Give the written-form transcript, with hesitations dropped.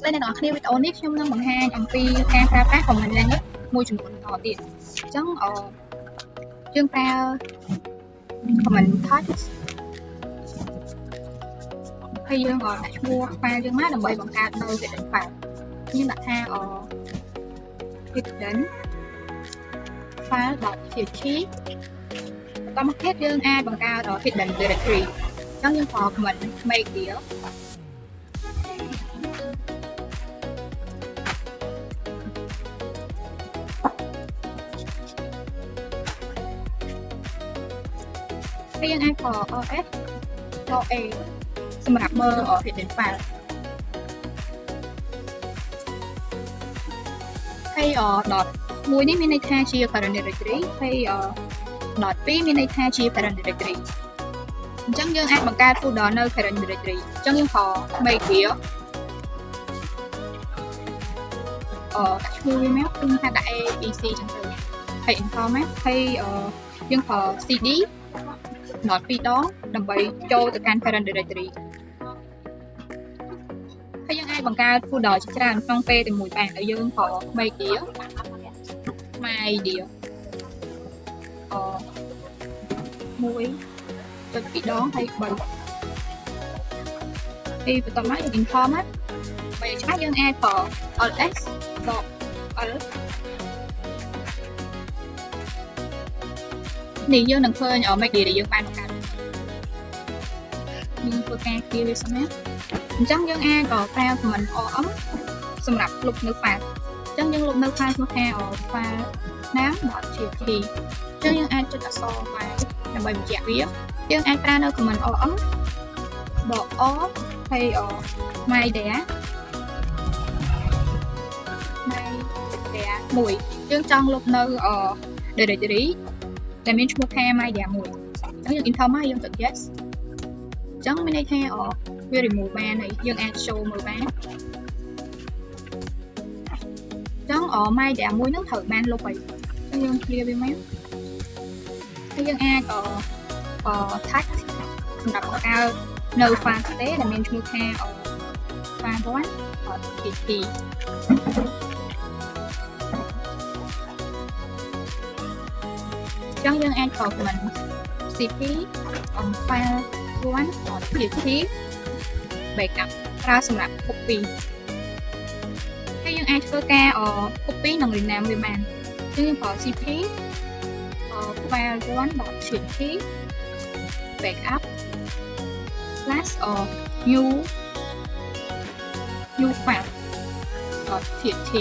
ពេលអ្នកនរគ្នាវីដេអូនេះខ្ញុំនឹងបង្ហាញអំពីការប្រើប្រាស់ command line មួយចំនួនបន្តទៀតអញ្ចឹងយើងប្រើ command touch ហើយយើងដាក់ឈ្មោះ file យើងមកដើម្បីបង្កើតនៅ hidden file ខ្ញុំដាក់ថាhidden file.txt បន្តមកទៀតយើងអាចបង្កើត hidden directory អញ្ចឹងយើងប្រើ command make dir ហើយយើងអាចប្រើ ls a សម្រាប់មើល hidden file ហើយ dot 1 នេះមានន័យថាជា parent directory ហើយ dot 2 មានន័យថាជា parent directory អញ្ចឹងយើងអាចបង្កើត folder នៅ parent directory អញ្ចឹងយើងប្រើ make dir ដាក់ឈ្មោះវាមកគឺថាដាក់ abc អញ្ចឹងទៅហើយ enter មកហើយយើងប្រើ cd dot 2 ដងដើម្បីចូលទៅកាន់ parent directory ហើយយើងអាចបង្កើត folder ជាច្រើនក្នុងពេលតែមួយបានដោយយើងប្រើ make dir my dir 1.2 ដងហើយ 3 ហើយបន្តមកយើង enter មកបើឆ្លាតយើងអាចប្រើ ls .l នេះយើងនឹងឃើញmake dir ដែលយើងបានបង្កើតយើងធ្វើការ clear វាសិនណាអញ្ចឹងយើងអាចប្រើ command rm សម្រាប់លុបនៅ file អញ្ចឹងយើងលុបនៅ file ឈ្មោះថា file nam.txt អញ្ចឹងយើងអាចចុចអក្សរ file ដើម្បីបញ្ជាក់វាយើងអាចប្រើនៅ command rm .o ហើយ mydia មួយយើងចង់លុបនៅ directory ដែលមានឈ្មោះថា mydia មួយអញ្ចឹងយើង enter មកយើងចុច yes អញ្ចឹងមានន័យថាវា remove បានហើយយើងអាច show មើលបានអញ្ចឹងmydia មួយហ្នឹងត្រូវបានលុបហើយអញ្ចឹងយើង clear វាមកហើយយើងអាចtag សម្រាប់បង្កើតនៅ file ទេដែលមានឈ្មោះថា file 1.txt អញ្ចឹងយើងអាចប្រើ command cp file 1.txt backup ប្រើសម្រាប់ copy ហើយយើងអាចធ្វើការ copy និង rename វាបានអញ្ចឹងយើងប្រើ cp file 1.txt backup / new file .txt